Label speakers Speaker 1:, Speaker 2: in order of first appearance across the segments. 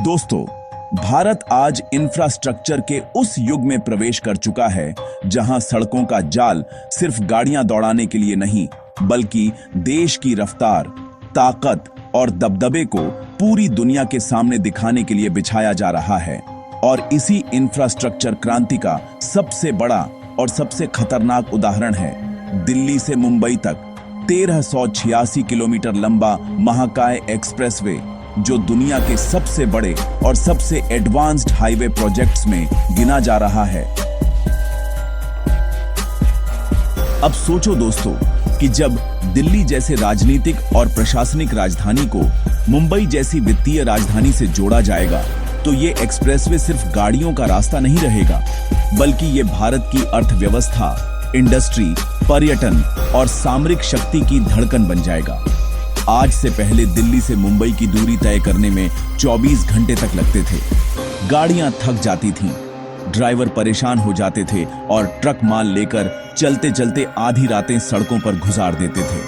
Speaker 1: दोस्तों, भारत आज इंफ्रास्ट्रक्चर के उस युग में प्रवेश कर चुका है जहां सड़कों का जाल सिर्फ गाड़ियां दौड़ाने के लिए नहीं, बल्कि देश की रफ्तार, ताकत और दबदबे को पूरी दुनिया के सामने दिखाने के लिए बिछाया जा रहा है। और इसी इंफ्रास्ट्रक्चर क्रांति का सबसे बड़ा और सबसे खतरनाक उदाहरण है दिल्ली से मुंबई तक 1386 किलोमीटर लंबा महाकाय एक्सप्रेसवे, जो दुनिया के सबसे बड़े और सबसे एडवांस्ड हाईवे प्रोजेक्ट्स में गिना जा रहा है। अब सोचो दोस्तों कि जब दिल्ली जैसे राजनीतिक और प्रशासनिक राजधानी को मुंबई जैसी वित्तीय राजधानी से जोड़ा जाएगा, तो ये एक्सप्रेसवे सिर्फ गाड़ियों का रास्ता नहीं रहेगा, बल्कि ये भारत की अर्थव्यवस्था, इंडस्ट्री, पर्यटन और सामरिक शक्ति की धड़कन बन जाएगा। आज से पहले दिल्ली से मुंबई की दूरी तय करने में 24 घंटे तक लगते थे। गाड़ियां थक जाती थीं, ड्राइवर परेशान हो जाते थे और ट्रक माल लेकर चलते चलते आधी रातें सड़कों पर गुजार देते थे।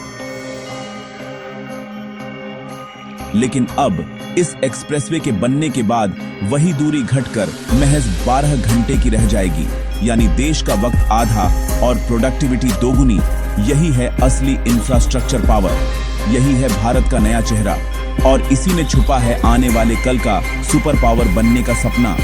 Speaker 1: लेकिन अब इस एक्सप्रेसवे के बनने के बाद वही दूरी घटकर महज 12 घंटे की रह जाएगी, यानी देश का वक्त आधा और प्रोडक्टिविटी दोगुनी। यही है असली इंफ्रास्ट्रक्चर पावर, यही है भारत का नया चेहरा, और इसी में छुपा है आने वाले कल का सुपर पावर बनने का सपना।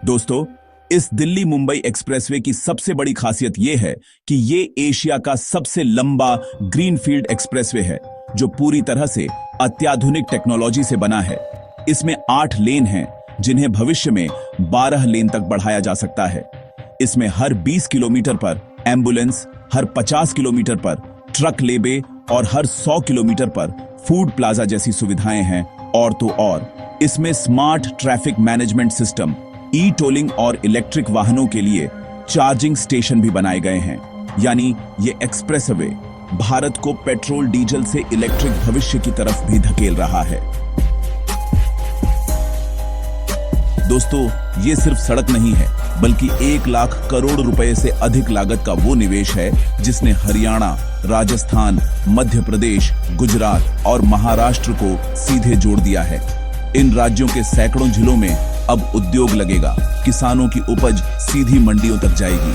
Speaker 1: दोस्तों, इस दिल्ली मुंबई एक्सप्रेसवे की सबसे बड़ी खासियत यह है कि यह एशिया का सबसे लंबा ग्रीनफील्ड एक्सप्रेसवे है, जो पूरी तरह से अत्याधुनिक टेक्नोलॉजी से बना है। इसमें 8 लेन हैं, जिन्हें भविष्य में 12 लेन तक बढ़ाया जा सकता है। इसमें हर 20 किलोमीटर पर एम्बुलेंस, हर 50 किलोमीटर पर ट्रक लेबे और हर 100 किलोमीटर पर फूड प्लाजा जैसी सुविधाएं हैं। और तो और इसमें स्मार्ट ट्रैफिक मैनेजमेंट सिस्टम, ई टोलिंग और इलेक्ट्रिक वाहनों के लिए चार्जिंग स्टेशन भी बनाए गए हैं। यानी ये एक्सप्रेसवे भारत को पेट्रोल डीजल से इलेक्ट्रिक भविष्य की तरफ भी धकेल रहा है। दोस्तों, ये सिर्फ सड़क नहीं है, बल्कि 1 लाख करोड़ रुपए से अधिक लागत का वो निवेश है जिसने हरियाणा, राजस्थान, मध्य प्रदेश, गुजरात और महाराष्ट्र को सीधे जोड़ दिया है। इन राज्यों के सैकड़ों जिलों में अब उद्योग लगेगा, किसानों की उपज सीधी मंडियों तक जाएगी,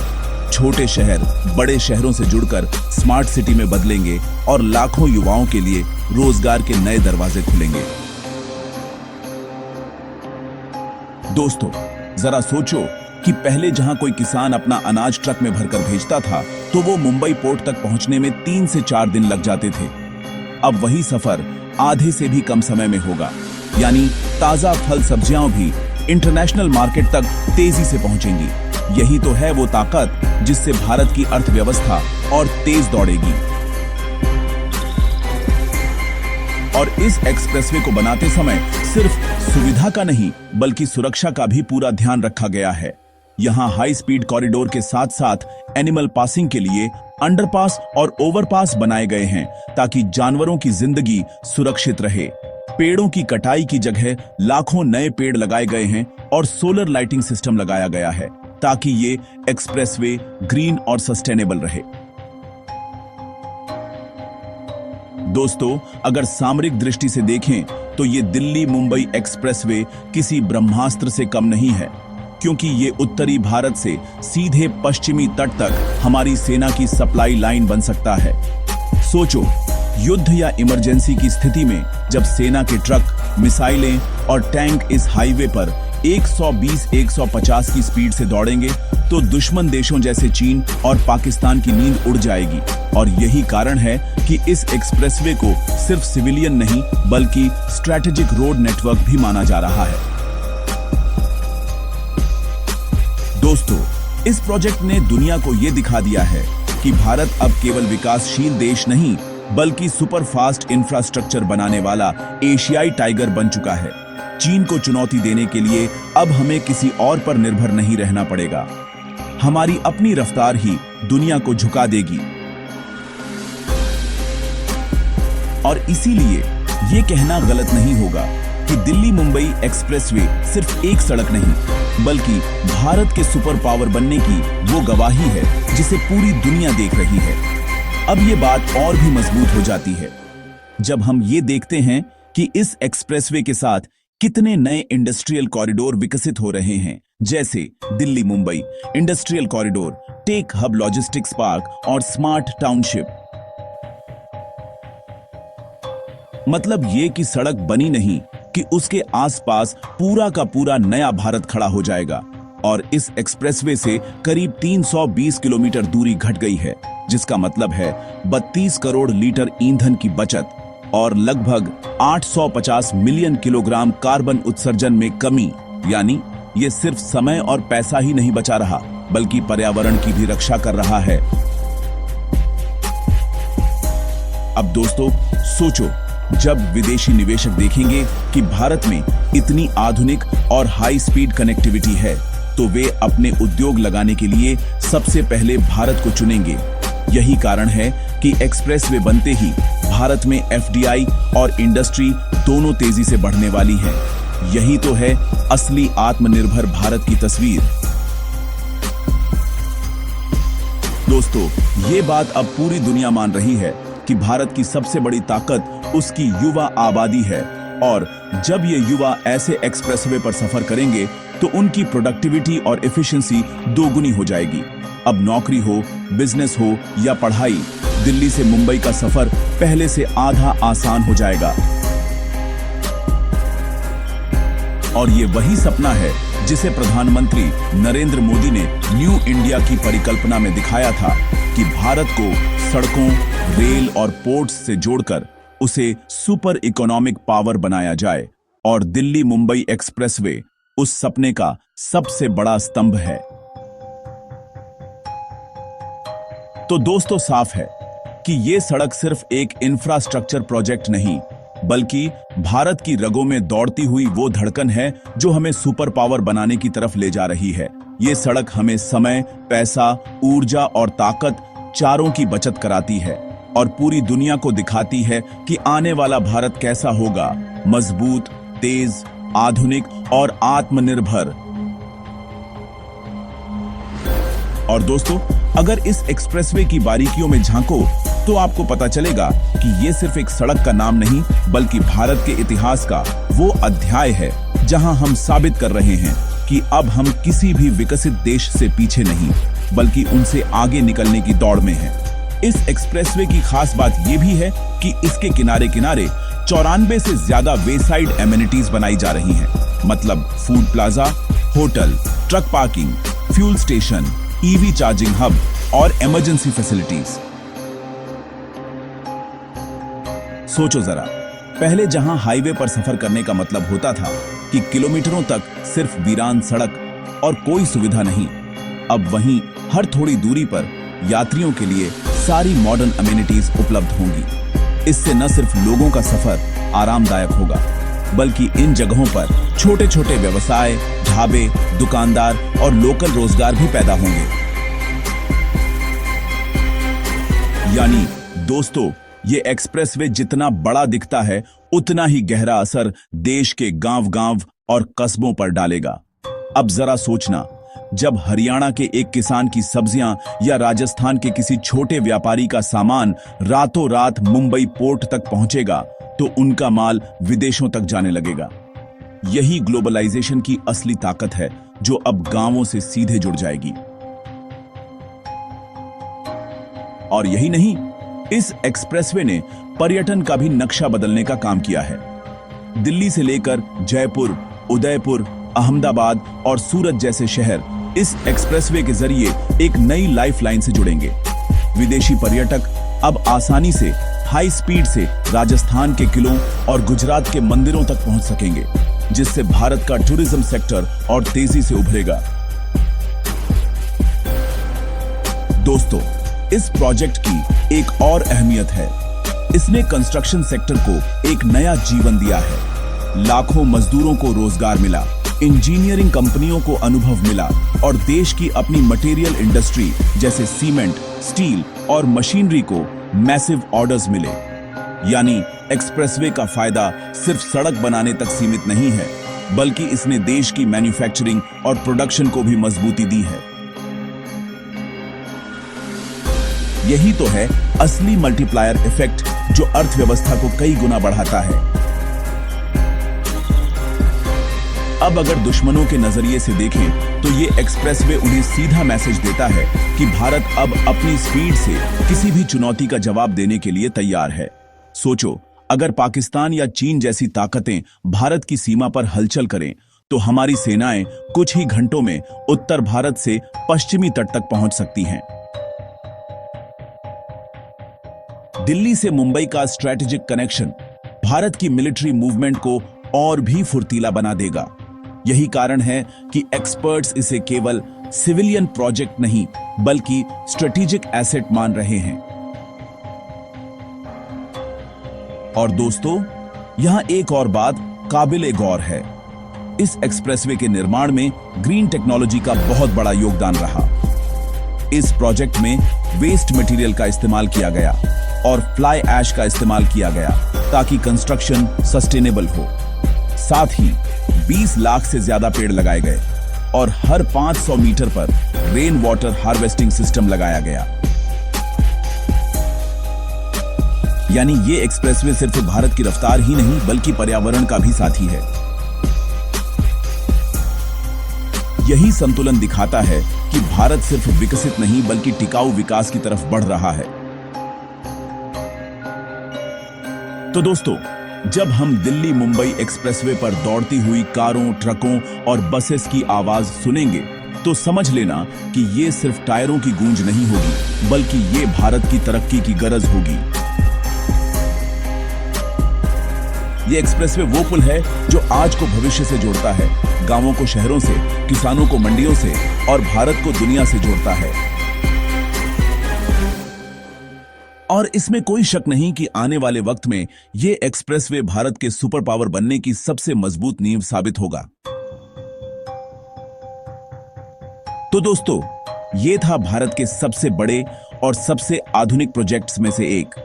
Speaker 1: छोटे शहर बड़े शहरों से जुड़कर स्मार्ट सिटी में बदलेंगे और लाखों युवाओं के लिए रोजगार के नए दरवाजे खुलेंगे। दोस्तों, जरा सोचो कि पहले जहां कोई किसान अपना अनाज ट्रक में भरकर भेजता था, तो वो मुंबई पोर्ट तक पहुंचने में 3 से 4 दिन लग जाते थे। अब वही सफर आधे से भी कम समय में होगा, यानी ताजा फल सब्जियां भी इंटरनेशनल मार्केट तक तेजी से पहुंचेंगी। यही तो है वो ताकत जिससे भारत की अर्थव्यवस्था और तेज दौड़ेगी। और इस एक्सप्रेसवे को बनाते समय सिर्फ सुविधा का नहीं, बल्कि सुरक्षा का भी पूरा ध्यान रखा गया है। यहाँ हाई स्पीड कॉरिडोर के साथ साथ एनिमल पासिंग के लिए अंडरपास और ओवरपास बनाए गए हैं, ताकि जानवरों की जिंदगी सुरक्षित रहे। पेड़ों की कटाई की जगह लाखों नए पेड़ लगाए गए हैं और सोलर लाइटिंग सिस्टम लगाया गया है, ताकि ये एक्सप्रेसवे ग्रीन और सस्टेनेबल रहे। दोस्तों, अगर सामरिक दृष्टि से देखें तो ये दिल्ली मुंबई एक्सप्रेसवे किसी ब्रह्मास्त्र से कम नहीं है, क्योंकि ये उत्तरी भारत से सीधे पश्चिमी तट तक हमारी सेना की सप्लाई लाइन बन सकता है। सोचो, युद्ध या इमरजेंसी की स्थिति में जब सेना के ट्रक, मिसाइलें और टैंक इस हाईवे पर 120-150 की स्पीड से दौड़ेंगे, तो दुश्मन देशों जैसे चीन और पाकिस्तान की नींद उड़ जाएगी। और यही कारण है कि इस एक्सप्रेसवे को सिर्फ सिविलियन नहीं, बल्कि स्ट्रैटेजिक रोड नेटवर्क भी माना जा रहा है। दोस्तों, इस प्रोजेक्ट ने दुनिया को यह दिखा दिया है कि भारत अब केवल विकासशील देश नहीं, बल्कि सुपर फास्ट इंफ्रास्ट्रक्चर बनाने वाला एशियाई टाइगर बन चुका है। चीन को चुनौती देने के लिए अब हमें किसी और पर निर्भर नहीं रहना पड़ेगा। हमारी अपनी रफ्तार ही दुनिया को झुका देगी। और इसीलिए ये कहना गलत नहीं होगा कि दिल्ली मुंबई एक्सप्रेसवे सिर्फ एक सड़क नहीं, बल्कि भारत के सुपर पावर बनने की वो गवाही है जिसे पूरी दुनिया देख रही है। अब ये बात और भी मजबूत हो जाती है जब हम ये देखते हैं कि इस एक्सप्रेसवे के साथ कितने नए इंडस्ट्रियल कॉरिडोर विकसित हो रहे हैं, जैसे Delhi Mumbai industrial corridor, tech hub logistics park और स्मार्ट टाउनशिप। मतलब ये कि सड़क बनी नहीं कि उसके आसपास पूरा का पूरा नया भारत खड़ा हो जाएगा। और इस एक्सप्रेसवे से करीब 320 किलोमीटर दूरी घट गई है, जिसका मतलब है 32 करोड़ लीटर ईंधन की बचत और लगभग 850 मिलियन किलोग्राम कार्बन उत्सर्जन में कमी। यानी ये सिर्फ समय और पैसा ही नहीं बचा रहा, बल्कि पर्यावरण की भी रक्षा कर रहा है। अब दोस्तों सोचो, जब विदेशी निवेशक देखेंगे कि भारत में इतनी आधुनिक और हाई स्पीड कनेक्टिविटी है, तो वे अपने उद्योग लगाने के लिए सबसे पहले भारत को चुनेंगे। यही कारण है कि एक्सप्रेसवे बनते ही भारत में एफडीआई और इंडस्ट्री दोनों तेजी से बढ़ने वाली है। यही तो है असली आत्मनिर्भर भारत की तस्वीर। दोस्तों, ये बात अब पूरी दुनिया मान रही है कि भारत की सबसे बड़ी ताकत उसकी युवा आबादी है, और जब ये युवा ऐसे एक्सप्रेसवे पर सफर करेंगे तो उनकी प्रोडक्टिविटी और एफिशिएंसी दोगुनी हो जाएगी। अब नौकरी हो, बिजनेस हो या पढ़ाई, दिल्ली से मुंबई का सफर पहले से आधा आसान हो जाएगा। और ये वही सपना है जिसे प्रधानमंत्री नरेंद्र मोदी ने न्यू इंडिया की परिकल्पना में दिखाया था कि भारत को सड़कों, रेल और पोर्ट्स से जोड़कर उसे सुपर इकोनॉमिक पावर बनाया जाए, और दिल्ली मुंबई एक्सप्रेसवे उस सपने का सबसे बड़ा स्तंभ है। तो दोस्तों, साफ है कि यह सड़क सिर्फ एक इंफ्रास्ट्रक्चर प्रोजेक्ट नहीं, बल्कि भारत की रगों में दौड़ती हुई वो धड़कन है जो हमें सुपर पावर बनाने की तरफ ले जा रही है। ये सड़क हमें समय, पैसा, ऊर्जा और ताकत चारों की बचत कराती है और पूरी दुनिया को दिखाती है कि आने वाला भारत कैसा होगा, मजबूत, तेज, आधुनिक और आत्मनिर्भर। और दोस्तों, अगर इस एक्सप्रेसवे की बारीकियों में झांको तो आपको पता चलेगा कि ये सिर्फ एक सड़क का नाम नहीं, बल्कि भारत के इतिहास का वो अध्याय है जहां हम साबित कर रहे हैं कि अब हम किसी भी विकसित देश से पीछे नहीं, बल्कि उनसे आगे निकलने की दौड़ में हैं। इस एक्सप्रेसवे की खास बात यह भी है कि इसके किनारे किनारे 94 से ज्यादा वेसाइड एमिनिटीज बनाई जा रही हैं। मतलब food plaza, hotel, truck parking, fuel station, EV charging hub और इमरजेंसी फैसिलिटीज। सोचो जरा, पहले जहां हाईवे पर सफर करने का मतलब होता था कि किलोमीटरों तक सिर्फ वीरान सड़क और कोई सुविधा नहीं, अब वहीं हर थोड़ी दूरी पर यात्रियों के लिए सारी मॉडर्न अमेनिटीज उपलब्ध होंगी। इससे न सिर्फ लोगों का सफर आरामदायक होगा, बल्कि इन जगहों पर छोटे छोटे व्यवसाय, ढाबे, दुकानदार और लोकल रोजगार भी पैदा होंगे। यानी दोस्तों, ये एक्सप्रेसवे जितना बड़ा दिखता है, उतना ही गहरा असर देश के गांव-गांव और कस्बों पर डालेगा। अब जरा सोचना, जब हरियाणा के एक किसान की सब्जियां या राजस्थान के किसी छोटे व्यापारी का सामान रातों रात मुंबई पोर्ट तक पहुंचेगा, तो उनका माल विदेशों तक जाने लगेगा। यही ग्लोबलाइजेशन की असली ताकत है, जो अब गांवों से सीधे जुड़ जाएगी। और यही नहीं, इस एक्सप्रेसवे ने पर्यटन का भी नक्शा बदलने का काम किया है। दिल्ली से लेकर जयपुर, उदयपुर, अहमदाबाद और सूरत जैसे शहर इस एक्सप्रेसवे के जरिए एक नई लाइफलाइन से जुड़ेंगे। विदेशी पर्यटक अब आसानी से हाई स्पीड से राजस्थान के किलों और गुजरात के मंदिरों तक पहुंच सकेंगे, जिससे भारत का टूरिज्म सेक्टर और तेजी से उभरेगा। दोस्तों, इस प्रोजेक्ट की एक और अहमियत है, इसने कंस्ट्रक्शन सेक्टर को एक नया जीवन दिया है। लाखों मजदूरों को रोजगार मिला, इंजीनियरिंग कंपनियों को अनुभव मिला और देश की अपनी मटेरियल इंडस्ट्री जैसे सीमेंट, स्टील और मशीनरी को मैसिव ऑर्डर्स मिले। यानी एक्सप्रेसवे का फायदा सिर्फ सड़क बनाने तक सीमित नहीं है, बल्कि इसने देश की मैन्युफैक्चरिंग और प्रोडक्शन को भी मजबूती दी है। यही तो है असली मल्टीप्लायर इफेक्ट, जो अर्थव्यवस्था को कई गुना बढ़ाता है। अब अगर दुश्मनों के नजरिए से देखें तो ये एक्सप्रेसवे उन्हें सीधा मैसेज देता है कि भारत अब अपनी स्पीड से किसी भी चुनौती का जवाब देने के लिए तैयार है। सोचो, अगर पाकिस्तान या चीन जैसी ताकतें भारत की सीमा पर हलचल करें तो हमारी सेनाएं कुछ ही घंटों में उत्तर भारत से पश्चिमी तट तक पहुंच सकती हैं। दिल्ली से मुंबई का स्ट्रैटेजिक कनेक्शन भारत की मिलिट्री मूवमेंट को और भी फुर्तीला बना देगा। यही कारण है कि एक्सपर्ट्स इसे केवल सिविलियन प्रोजेक्ट नहीं बल्कि स्ट्रेटेजिक एसेट मान रहे हैं। और दोस्तों, यहां एक और बात काबिले गौर है। इस एक्सप्रेसवे के निर्माण में ग्रीन टेक्नोलॉजी का बहुत बड़ा योगदान रहा। इस प्रोजेक्ट में वेस्ट मटेरियल का इस्तेमाल किया गया और फ्लाई ऐश का इस्तेमाल किया गया ताकि कंस्ट्रक्शन सस्टेनेबल हो। साथ ही 20 लाख से ज्यादा पेड़ लगाए गए और हर 500 मीटर पर रेन वाटर हार्वेस्टिंग सिस्टम लगाया गया। यानी ये एक्सप्रेसवे सिर्फ भारत की रफ्तार ही नहीं बल्कि पर्यावरण का भी साथी है। यही संतुलन दिखाता है कि भारत सिर्फ विकसित नहीं बल्कि टिकाऊ विकास की तरफ बढ़ रहा है। तो दोस्तों, जब हम दिल्ली मुंबई एक्सप्रेसवे पर दौड़ती हुई कारों, ट्रकों और बसेस की आवाज सुनेंगे तो समझ लेना कि ये सिर्फ टायरों की गूंज नहीं होगी बल्कि ये भारत की तरक्की की गरज होगी। ये एक्सप्रेसवे वो पुल है जो आज को भविष्य से जोड़ता है, गांवों को शहरों से, किसानों को मंडियों से और भारत को दुनिया से जोड़ता है। और इसमें कोई शक नहीं कि आने वाले वक्त में ये एक्सप्रेसवे भारत के सुपर पावर बनने की सबसे मजबूत नींव साबित होगा। तो दोस्तों, ये था भारत के सबसे बड़े और सबसे आधुनिक प्रोजेक्ट्स में से एक,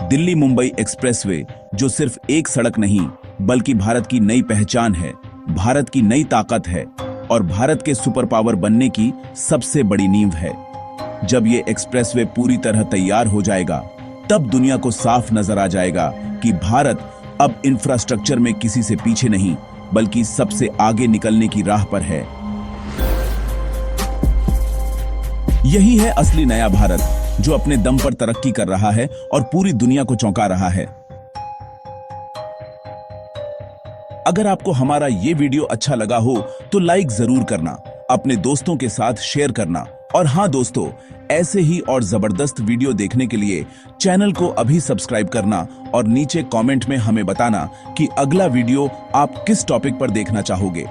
Speaker 1: दिल्ली मुंबई एक्सप्रेसवे, जो सिर्फ एक सड़क नहीं बल्कि भारत की नई पहचान है, भारत की नई ताकत है और भारत के सुपर पावर बनने की सबसे बड़ी नींव है। जब ये एक्सप्रेसवे पूरी तरह तैयार हो जाएगा तब दुनिया को साफ नजर आ जाएगा कि भारत अब इंफ्रास्ट्रक्चर में किसी से पीछे नहीं बल्कि सबसे आगे निकलने की राह पर है। यही है असली नया भारत जो अपने दम पर तरक्की कर रहा है और पूरी दुनिया को चौंका रहा है। अगर आपको हमारा ये वीडियो अच्छा लगा हो तो लाइक जरूर करना, अपने दोस्तों के साथ शेयर करना और हां दोस्तों, ऐसे ही और जबरदस्त वीडियो देखने के लिए चैनल को अभी सब्सक्राइब करना और नीचे कमेंट में हमें बताना कि अगला वीडियो आप किस टॉपिक पर देखना चाहोगे।